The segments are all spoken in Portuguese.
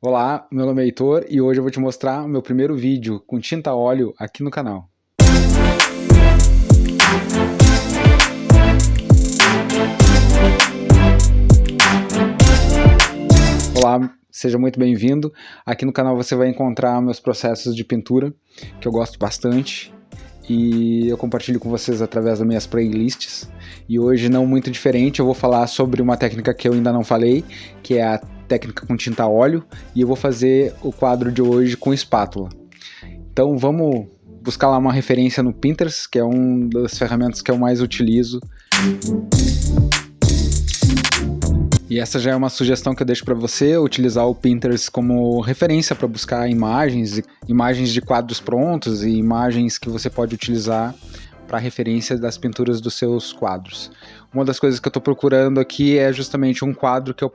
Olá, meu nome é Heitor e hoje eu vou te mostrar o meu primeiro vídeo com tinta a óleo aqui no canal. Olá, seja muito bem-vindo. Aqui no canal você vai encontrar meus processos de pintura, que eu gosto bastante, e eu compartilho com vocês através das minhas playlists. E hoje, não muito diferente, eu vou falar sobre uma técnica que eu ainda não falei, que é a técnica com tinta a óleo, e eu vou fazer o quadro de hoje com espátula. Então vamos buscar lá uma referência no Pinterest, que é uma das ferramentas que eu mais utilizo. E essa já é uma sugestão que eu deixo para você, utilizar o Pinterest como referência para buscar imagens de quadros prontos e imagens que você pode utilizar para referência das pinturas dos seus quadros. Uma das coisas que eu estou procurando aqui é justamente um quadro que eu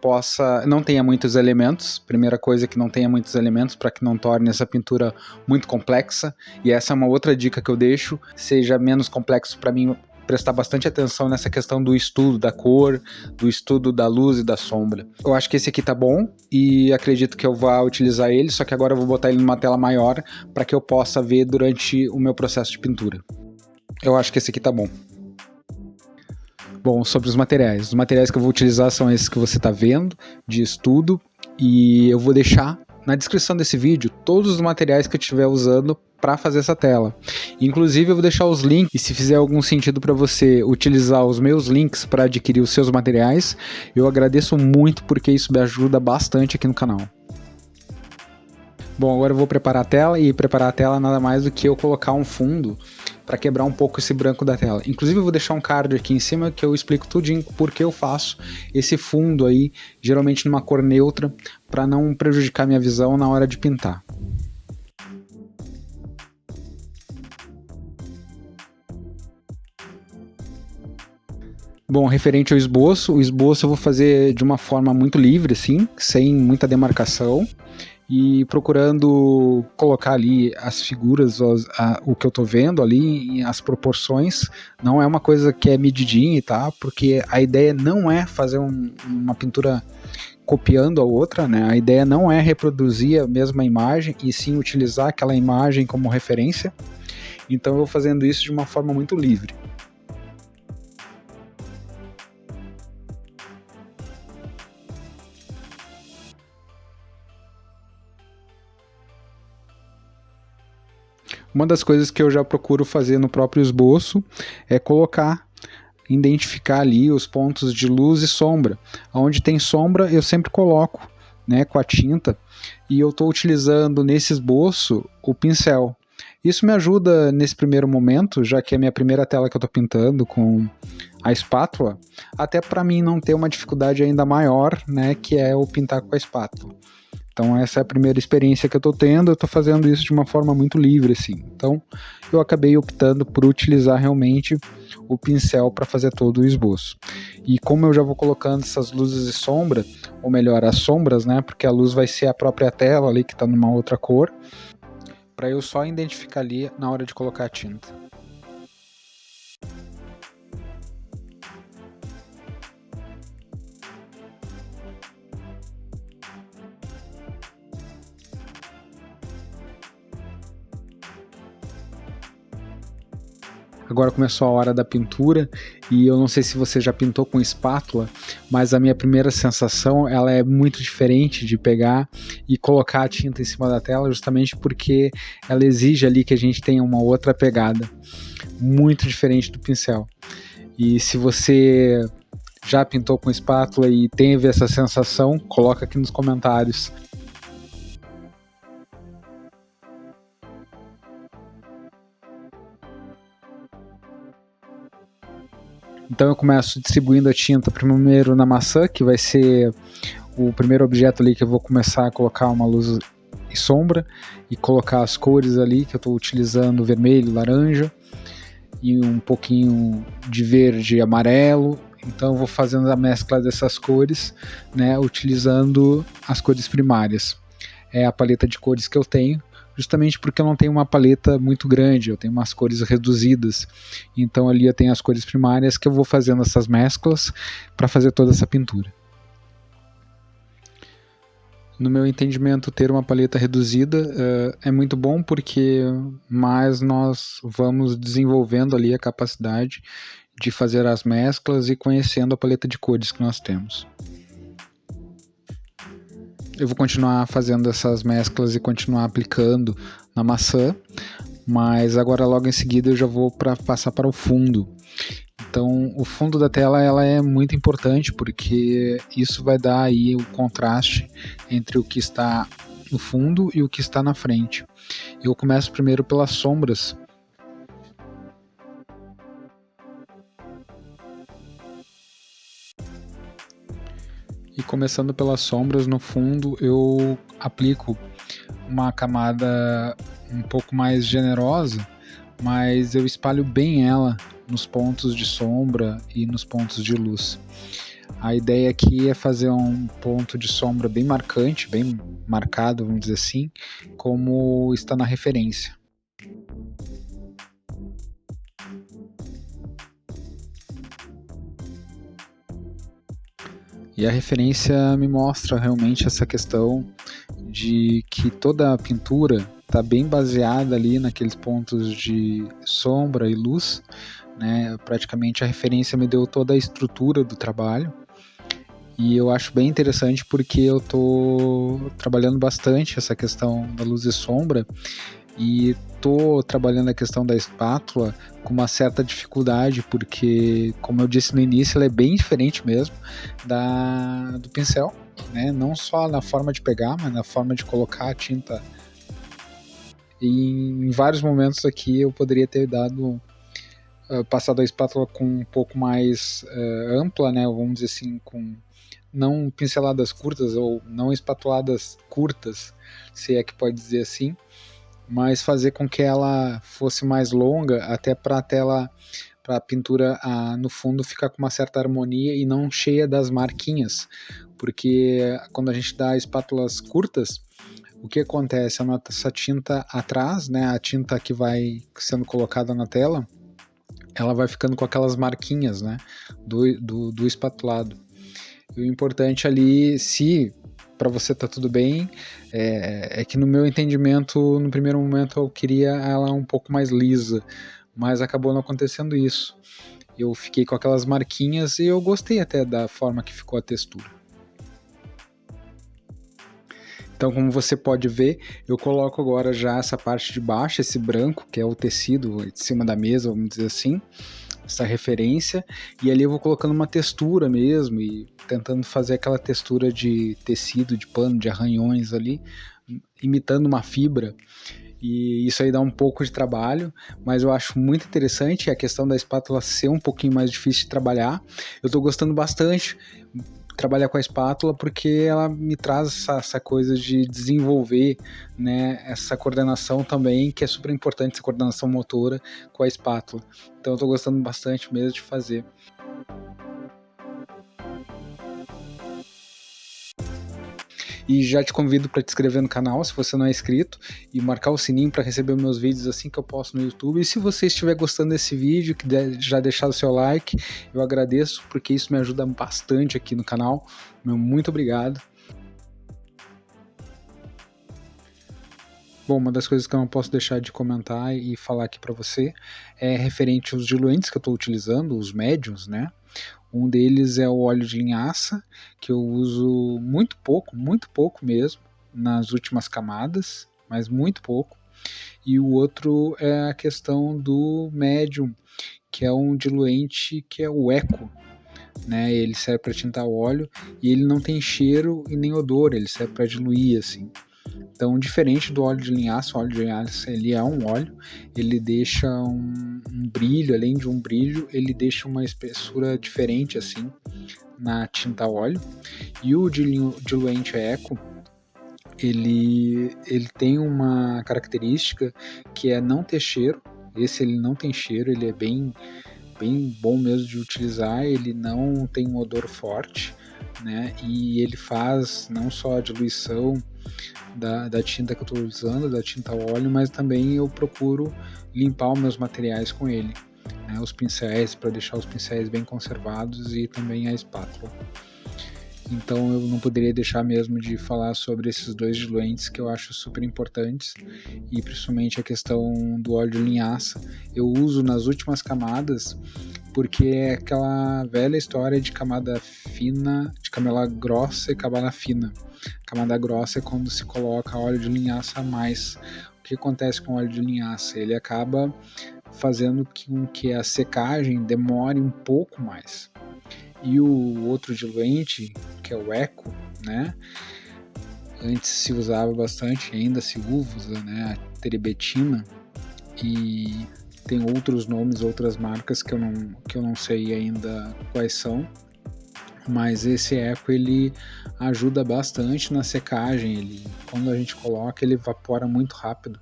não tenha muitos elementos. Primeira coisa, que não tenha muitos elementos para que não torne essa pintura muito complexa. E essa é uma outra dica que eu deixo, seja menos complexo para mim, prestar bastante atenção nessa questão do estudo da cor, do estudo da luz e da sombra. Eu acho que esse aqui tá bom e acredito que eu vá utilizar ele, só que agora eu vou botar ele numa tela maior para que eu possa ver durante o meu processo de pintura. Eu acho que esse aqui tá bom. Bom, sobre os materiais que eu vou utilizar são esses que você está vendo, de estudo, e eu vou deixar na descrição desse vídeo todos os materiais que eu estiver usando para fazer essa tela. Inclusive eu vou deixar os links, e se fizer algum sentido para você utilizar os meus links para adquirir os seus materiais, eu agradeço muito, porque isso me ajuda bastante aqui no canal. Bom, agora eu vou preparar a tela, e preparar a tela nada mais do que eu colocar um fundo para quebrar um pouco esse branco da tela. Inclusive eu vou deixar um card aqui em cima que eu explico tudinho porque eu faço esse fundo aí, geralmente numa cor neutra, para não prejudicar minha visão na hora de pintar. Bom, referente ao esboço, o esboço eu vou fazer de uma forma muito livre, assim, sem muita demarcação, e procurando colocar ali as figuras, o que eu tô vendo ali, as proporções. Não é uma coisa que é medidinha, tá? Porque a ideia não é fazer uma pintura copiando a outra, né? A ideia não é reproduzir a mesma imagem, e sim utilizar aquela imagem como referência. Então eu vou fazendo isso de uma forma muito livre. Uma das coisas que eu já procuro fazer no próprio esboço é identificar ali os pontos de luz e sombra. Onde tem sombra eu sempre coloco, né, com a tinta, e eu estou utilizando nesse esboço o pincel. Isso me ajuda nesse primeiro momento, já que é a minha primeira tela que eu estou pintando com a espátula, até para mim não ter uma dificuldade ainda maior, né, que é o pintar com a espátula. Então essa é a primeira experiência que eu estou tendo, eu estou fazendo isso de uma forma muito livre, assim. Então eu acabei optando por utilizar realmente o pincel para fazer todo o esboço. E como eu já vou colocando essas luzes e sombra, ou melhor, as sombras, né, porque a luz vai ser a própria tela ali que está numa outra cor, para eu só identificar ali na hora de colocar a tinta. Agora começou a hora da pintura, e eu não sei se você já pintou com espátula, mas a minha primeira sensação ela é muito diferente de pegar e colocar a tinta em cima da tela, justamente porque ela exige ali que a gente tenha uma outra pegada, muito diferente do pincel. E se você já pintou com espátula e teve essa sensação, coloca aqui nos comentários. Então eu começo distribuindo a tinta primeiro na maçã, que vai ser o primeiro objeto ali que eu vou começar a colocar uma luz e sombra, e colocar as cores ali que eu estou utilizando, vermelho, laranja e um pouquinho de verde e amarelo. Então eu vou fazendo a mescla dessas cores, né, utilizando as cores primárias. É a paleta de cores que eu tenho, justamente porque eu não tenho uma paleta muito grande, eu tenho umas cores reduzidas. Então ali eu tenho as cores primárias que eu vou fazendo essas mesclas para fazer toda essa pintura. No meu entendimento, ter uma paleta reduzida é muito bom porque mais nós vamos desenvolvendo ali a capacidade de fazer as mesclas e conhecendo a paleta de cores que nós temos. Eu vou continuar fazendo essas mesclas e continuar aplicando na maçã, mas agora logo em seguida eu já vou passar para o fundo. Então, o fundo da tela ela é muito importante porque isso vai dar aí o contraste entre o que está no fundo e o que está na frente. Eu começo primeiro pelas sombras. E começando pelas sombras no fundo, eu aplico uma camada um pouco mais generosa, mas eu espalho bem ela nos pontos de sombra e nos pontos de luz. A ideia aqui é fazer um ponto de sombra bem marcante, bem marcado, vamos dizer assim, como está na referência. E a referência me mostra realmente essa questão de que toda a pintura está bem baseada ali naqueles pontos de sombra e luz, né? Praticamente a referência me deu toda a estrutura do trabalho. E eu acho bem interessante porque eu estou trabalhando bastante essa questão da luz e sombra e estou trabalhando a questão da espátula com uma certa dificuldade, porque, como eu disse no início, ela é bem diferente mesmo do pincel, né? Não só na forma de pegar, mas na forma de colocar a tinta. E em vários momentos aqui eu poderia ter passado a espátula com um pouco mais ampla, né? Vamos dizer assim, com não pinceladas curtas ou não espatuladas curtas, se é que pode dizer assim, mas fazer com que ela fosse mais longa, até para a tela, para a pintura no fundo ficar com uma certa harmonia e não cheia das marquinhas, porque quando a gente dá espátulas curtas, o que acontece? A nossa tinta atrás, né, a tinta que vai sendo colocada na tela, ela vai ficando com aquelas marquinhas, né, do espatulado. E o importante ali, se para você tá tudo bem, é que no meu entendimento, no primeiro momento eu queria ela um pouco mais lisa, mas acabou não acontecendo isso. Eu fiquei com aquelas marquinhas e eu gostei até da forma que ficou a textura. Então, como você pode ver, eu coloco agora já essa parte de baixo, esse branco, que é o tecido de cima da mesa, vamos dizer assim, essa referência, e ali eu vou colocando uma textura mesmo e tentando fazer aquela textura de tecido, de pano, de arranhões ali, imitando uma fibra. E isso aí dá um pouco de trabalho, mas eu acho muito interessante a questão da espátula ser um pouquinho mais difícil de trabalhar. Eu tô gostando bastante trabalhar com a espátula porque ela me traz essa coisa de desenvolver, né, essa coordenação também, que é super importante, essa coordenação motora com a espátula. Então eu tô gostando bastante mesmo de fazer. E já te convido para te inscrever no canal, se você não é inscrito, e marcar o sininho para receber meus vídeos assim que eu posto no YouTube. E se você estiver gostando desse vídeo, que já deixar o seu like, eu agradeço, porque isso me ajuda bastante aqui no canal. Meu muito obrigado. Bom, uma das coisas que eu não posso deixar de comentar e falar aqui para você é referente aos diluentes que eu estou utilizando, os médios, né? Um deles é o óleo de linhaça, que eu uso muito pouco mesmo, nas últimas camadas, mas muito pouco. E o outro é a questão do médium, que é um diluente que é o Eco, né? Ele serve para tintar o óleo e ele não tem cheiro e nem odor, ele serve para diluir assim. Então, diferente do óleo de linhaça, o óleo de linhaça ele é um óleo, ele deixa um brilho, além de um brilho, ele deixa uma espessura diferente assim na tinta óleo. E o diluente Eco, ele tem uma característica que é não ter cheiro. Esse ele não tem cheiro, ele é bem bom mesmo de utilizar, ele não tem um odor forte, né? E ele faz não só a diluição da tinta que eu estou usando, da tinta óleo, mas também eu procuro limpar os meus materiais com ele, né? Os pincéis, para deixar os pincéis bem conservados e também a espátula. Então eu não poderia deixar mesmo de falar sobre esses dois diluentes que eu acho super importantes, e principalmente a questão do óleo de linhaça. Eu uso nas últimas camadas porque é aquela velha história de camada fina, de camada grossa e camada fina. Camada grossa é quando se coloca óleo de linhaça a mais. O que acontece com o óleo de linhaça? Ele acaba fazendo com que a secagem demore um pouco mais. E o outro diluente, que é o Eco, né? Antes se usava bastante, ainda se usa, né? A teribetina, e tem outros nomes, outras marcas que eu não sei ainda quais são, mas esse Eco ele ajuda bastante na secagem. Ele, quando a gente coloca, ele evapora muito rápido,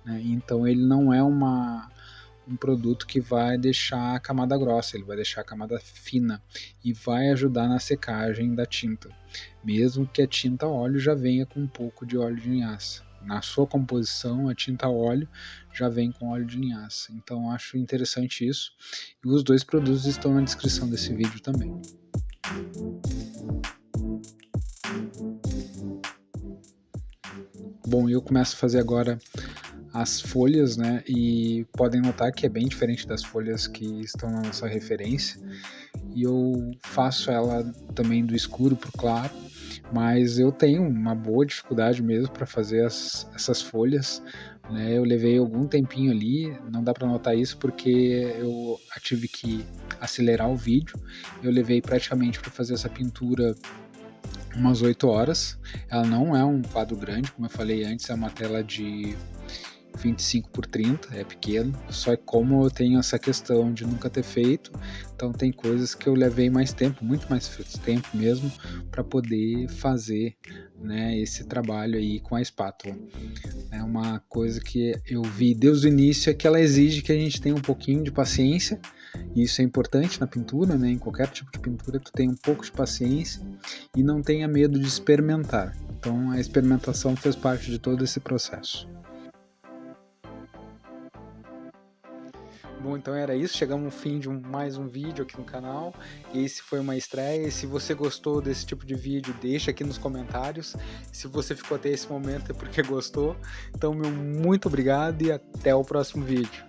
né? Então ele não é um produto que vai deixar a camada grossa, ele vai deixar a camada fina e vai ajudar na secagem da tinta, mesmo que a tinta óleo já venha com um pouco de óleo de linhaça. Na sua composição, a tinta óleo já vem com óleo de linhaça. Então acho interessante isso. E os dois produtos estão na descrição desse vídeo também. Bom, eu começo a fazer agora as folhas, né? E podem notar que é bem diferente das folhas que estão na nossa referência. E eu faço ela também do escuro para o claro, mas eu tenho uma boa dificuldade mesmo para fazer essas folhas, né? Eu levei algum tempinho ali, não dá para notar isso porque eu tive que acelerar o vídeo. Eu levei praticamente para fazer essa pintura umas 8 horas. Ela não é um quadro grande, como eu falei antes, é uma tela de 25 por 30, é pequeno, só que como eu tenho essa questão de nunca ter feito, então tem coisas que eu levei mais tempo, muito mais tempo mesmo, para poder fazer, né, esse trabalho aí com a espátula. É uma coisa que eu vi desde o início, é que ela exige que a gente tenha um pouquinho de paciência, e isso é importante na pintura, né, em qualquer tipo de pintura tu tem um pouco de paciência e não tenha medo de experimentar. Então a experimentação fez parte de todo esse processo. Bom, então era isso, chegamos ao fim de mais um vídeo aqui no canal. Esse foi uma estreia, e se você gostou desse tipo de vídeo, deixa aqui nos comentários. Se você ficou até esse momento é porque gostou. Então, meu muito obrigado e até o próximo vídeo.